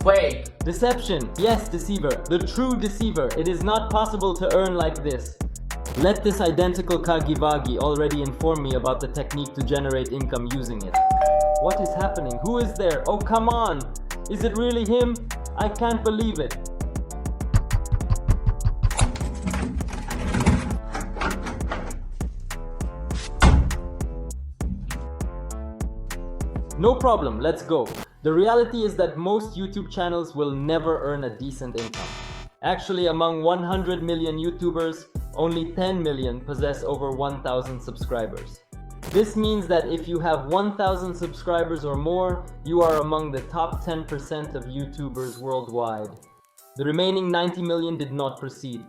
Wait. Deception. Yes, deceiver. The true deceiver. It is not possible to earn like this. Let this identical Kagivagi already inform me about the technique to generate income using it. What is happening? Who is there? Oh, come on! Is it really him? I can't believe it. No problem, let's go. The reality is that most YouTube channels will never earn a decent income. Actually, among 100 million YouTubers, only 10 million possess over 1,000 subscribers. This means that if you have 1,000 subscribers or more, you are among the top 10% of YouTubers worldwide. The remaining 90 million did not proceed.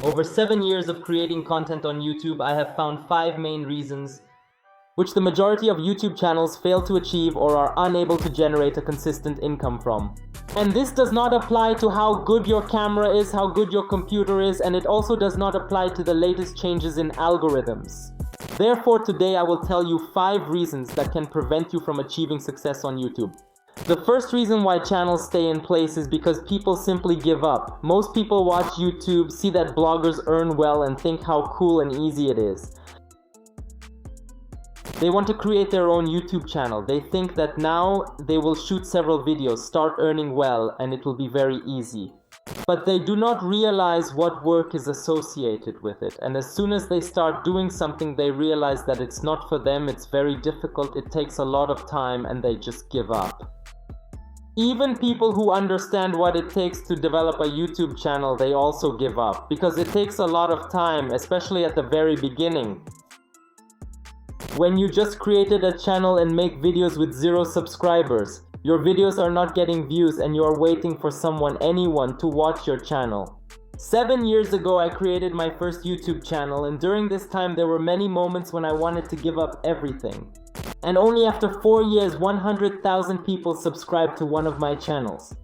Over 7 years of creating content on YouTube, I have found 5 main reasons which the majority of YouTube channels fail to achieve or are unable to generate a consistent income from. And this does not apply to how good your camera is, how good your computer is, and it also does not apply to the latest changes in algorithms. Therefore, today I will tell you 5 reasons that can prevent you from achieving success on YouTube. The first reason why channels stay in place is because people simply give up. Most people watch YouTube, see that bloggers earn well, and think how cool and easy it is. They want to create their own YouTube channel. They think that now they will shoot several videos, start earning well, and it will be very easy. But they do not realize what work is associated with it. And as soon as they start doing something, they realize that it's not for them, it's very difficult, it takes a lot of time, and they just give up. Even people who understand what it takes to develop a YouTube channel, they also give up. Because it takes a lot of time, especially at the very beginning. When you just created a channel and make videos with 0 subscribers, your videos are not getting views and you are waiting for anyone to watch your channel. 7 years ago, I created my first YouTube channel, and during this time there were many moments when I wanted to give up everything. And only after 4 years, 100,000 people subscribed to one of my channels.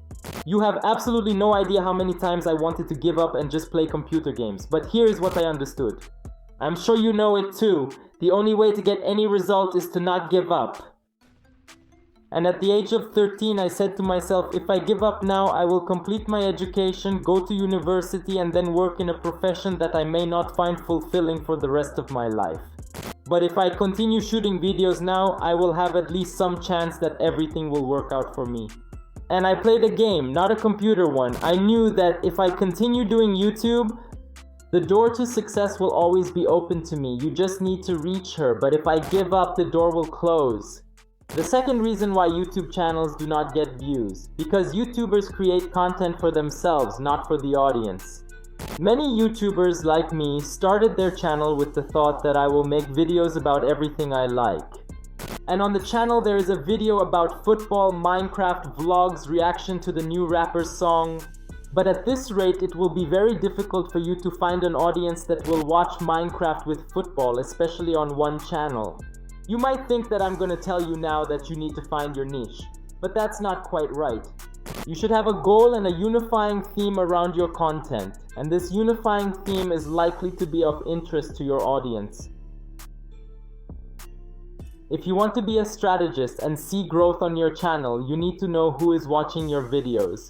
You have absolutely no idea how many times I wanted to give up and just play computer games, but here is what I understood. I'm sure you know it too. The only way to get any result is to not give up. And at the age of 13, I said to myself, if I give up now, I will complete my education, go to university, and then work in a profession that I may not find fulfilling for the rest of my life. But if I continue shooting videos now, I will have at least some chance that everything will work out for me. And I played a game, not a computer one. I knew that if I continue doing YouTube, the door to success will always be open to me. You just need to reach her, but if I give up, the door will close. The second reason why YouTube channels do not get views, because YouTubers create content for themselves, not for the audience. Many YouTubers like me started their channel with the thought that I will make videos about everything I like. And on the channel there is a video about football, Minecraft, vlogs, reaction to the new rapper's song. But at this rate, it will be very difficult for you to find an audience that will watch Minecraft with football, especially on one channel. You might think that I'm going to tell you now that you need to find your niche, but that's not quite right. You should have a goal and a unifying theme around your content, and this unifying theme is likely to be of interest to your audience. If you want to be a strategist and see growth on your channel, you need to know who is watching your videos.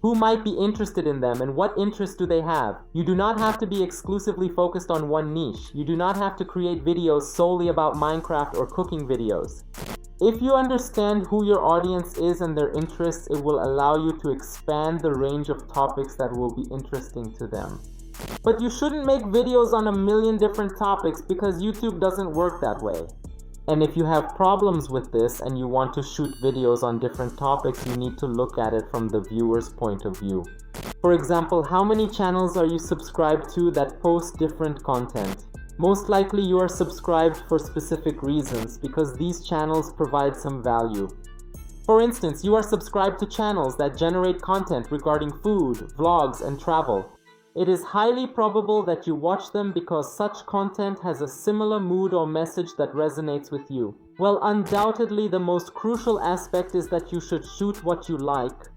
Who might be interested in them and what interests do they have? You do not have to be exclusively focused on one niche. You do not have to create videos solely about Minecraft or cooking videos. If you understand who your audience is and their interests, it will allow you to expand the range of topics that will be interesting to them. But you shouldn't make videos on a million different topics because YouTube doesn't work that way. And if you have problems with this and you want to shoot videos on different topics, you need to look at it from the viewer's point of view. For example, how many channels are you subscribed to that post different content? Most likely you are subscribed for specific reasons because these channels provide some value. For instance, you are subscribed to channels that generate content regarding food, vlogs, and travel. It is highly probable that you watch them because such content has a similar mood or message that resonates with you. Well, undoubtedly the most crucial aspect is that you should shoot what you like.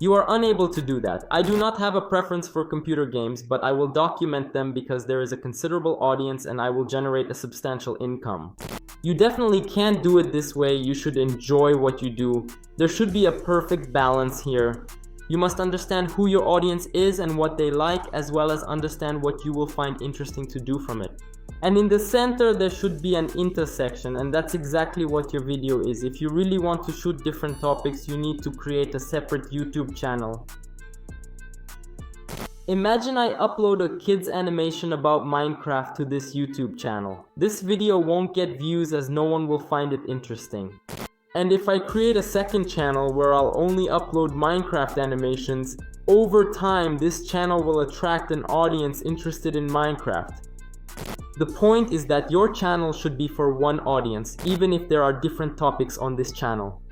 You are unable to do that. I do not have a preference for computer games, but I will document them because there is a considerable audience and I will generate a substantial income. You definitely can't do it this way. You should enjoy what you do. There should be a perfect balance here. You must understand who your audience is and what they like, as well as understand what you will find interesting to do from it. And in the center, there should be an intersection, and that's exactly what your video is. If you really want to shoot different topics, you need to create a separate YouTube channel. Imagine I upload a kid's animation about Minecraft to this YouTube channel. This video won't get views as no one will find it interesting. And if I create a second channel where I'll only upload Minecraft animations, over time this channel will attract an audience interested in Minecraft. The point is that your channel should be for one audience, even if there are different topics on this channel.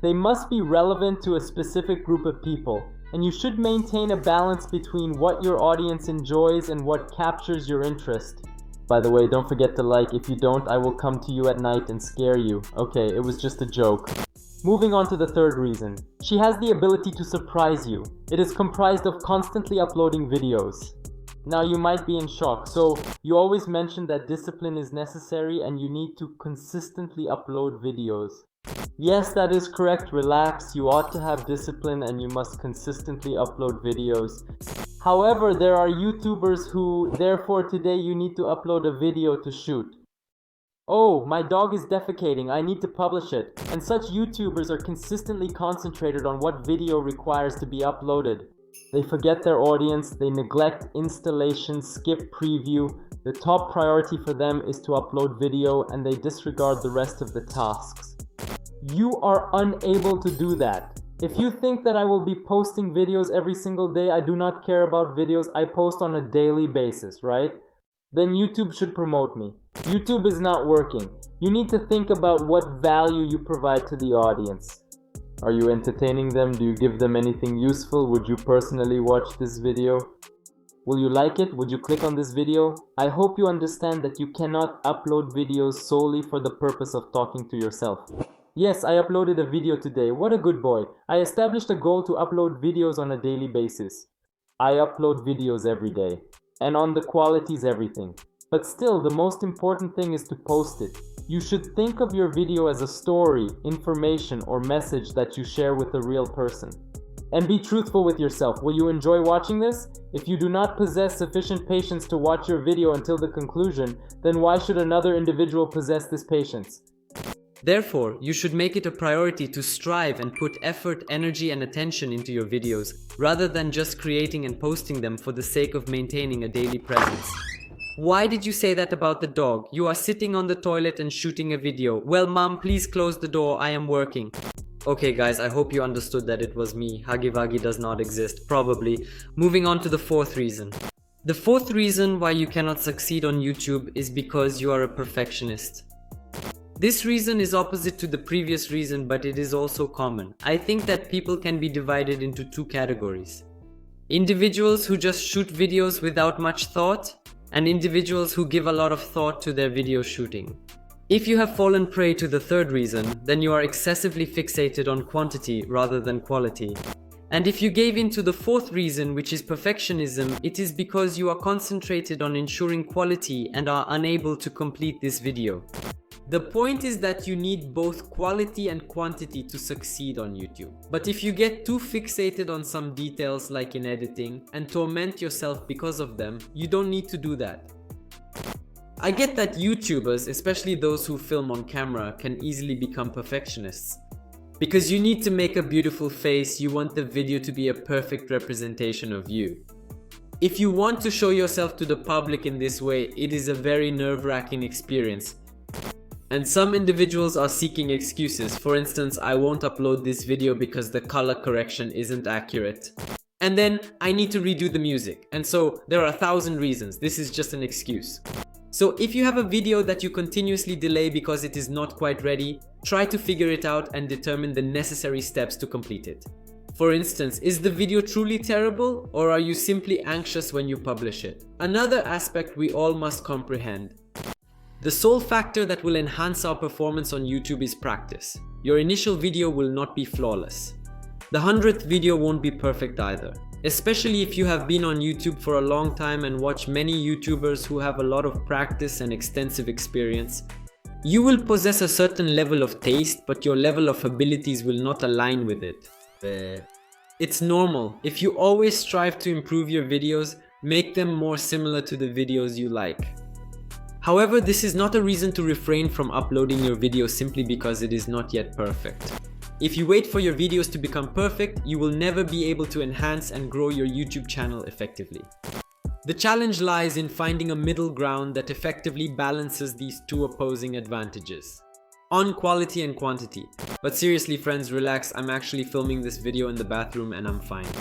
They must be relevant to a specific group of people. And you should maintain a balance between what your audience enjoys and what captures your interest. By the way, don't forget to like. If you don't, I will come to you at night and scare you. Okay, it was just a joke. Moving on to the third reason. She has the ability to surprise you. It is comprised of constantly uploading videos. Now you might be in shock. So you always mention that discipline is necessary and you need to consistently upload videos. Yes, that is correct. Relax. You ought to have discipline and you must consistently upload videos. However, there are YouTubers who, therefore today you need to upload a video to shoot. Oh, my dog is defecating. I need to publish it. And such YouTubers are consistently concentrated on what video requires to be uploaded. They forget their audience, they neglect installation, skip preview. The top priority for them is to upload video and they disregard the rest of the tasks. You are unable to do that. If you think that I will be posting videos every single day, I do not care about videos. I post on a daily basis, right? Then YouTube should promote me. YouTube is not working. You need to think about what value you provide to the audience. Are you entertaining them? Do you give them anything useful? Would you personally watch this video? Will you like it? Would you click on this video? I hope you understand that you cannot upload videos solely for the purpose of talking to yourself. Yes, I uploaded a video today. What a good boy. I established a goal to upload videos on a daily basis. I upload videos every day. And on the quality is everything. But still, the most important thing is to post it. You should think of your video as a story, information, or message that you share with a real person. And be truthful with yourself. Will you enjoy watching this? If you do not possess sufficient patience to watch your video until the conclusion, then why should another individual possess this patience? Therefore, you should make it a priority to strive and put effort, energy, and attention into your videos, rather than just creating and posting them for the sake of maintaining a daily presence. Why did you say that about the dog? You are sitting on the toilet and shooting a video. Well, mom, please close the door. I am working. Okay guys, I hope you understood that it was me. Huggy Wuggy does not exist, probably. Moving on to the fourth reason. The fourth reason why you cannot succeed on YouTube is because you are a perfectionist. This reason is opposite to the previous reason, but it is also common. I think that people can be divided into two categories. Individuals who just shoot videos without much thought, and individuals who give a lot of thought to their video shooting. If you have fallen prey to the third reason, then you are excessively fixated on quantity rather than quality. And if you gave in to the fourth reason, which is perfectionism, it is because you are concentrated on ensuring quality and are unable to complete this video. The point is that you need both quality and quantity to succeed on YouTube. But if you get too fixated on some details like in editing and torment yourself because of them, you don't need to do that. I get that YouTubers, especially those who film on camera, can easily become perfectionists. Because you need to make a beautiful face, you want the video to be a perfect representation of you. If you want to show yourself to the public in this way, it is a very nerve-wracking experience. And some individuals are seeking excuses. For instance, I won't upload this video because the color correction isn't accurate. And then I need to redo the music. And so there are 1,000 reasons. This is just an excuse. So if you have a video that you continuously delay because it is not quite ready, try to figure it out and determine the necessary steps to complete it. For instance, is the video truly terrible, or are you simply anxious when you publish it? Another aspect we all must comprehend. The sole factor that will enhance our performance on YouTube is practice. Your initial video will not be flawless. The 100th video won't be perfect either. Especially if you have been on YouTube for a long time and watch many YouTubers who have a lot of practice and extensive experience. You will possess a certain level of taste, but your level of abilities will not align with it. It's normal. If you always strive to improve your videos, make them more similar to the videos you like. However, this is not a reason to refrain from uploading your videos simply because it is not yet perfect. If you wait for your videos to become perfect, you will never be able to enhance and grow your YouTube channel effectively. The challenge lies in finding a middle ground that effectively balances these two opposing advantages on quality and quantity. But seriously friends, relax, I'm actually filming this video in the bathroom and I'm fine.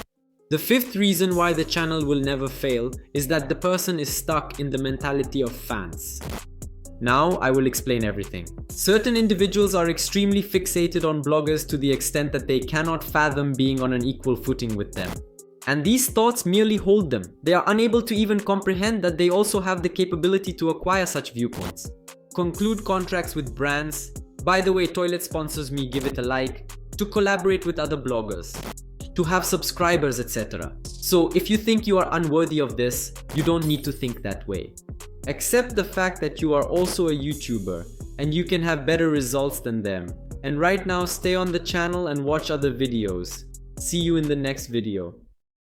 The fifth reason why the channel will never fail is that the person is stuck in the mentality of fans. Now I will explain everything. Certain individuals are extremely fixated on bloggers to the extent that they cannot fathom being on an equal footing with them. And these thoughts merely hold them. They are unable to even comprehend that they also have the capability to acquire such viewpoints. Conclude contracts with brands. By the way, Toilet sponsors me, give it a like. To collaborate with other bloggers. To have subscribers, etc. So if you think you are unworthy of this, you don't need to think that way. Accept the fact that you are also a YouTuber and you can have better results than them. And right now, stay on the channel and watch other videos. See you in the next video.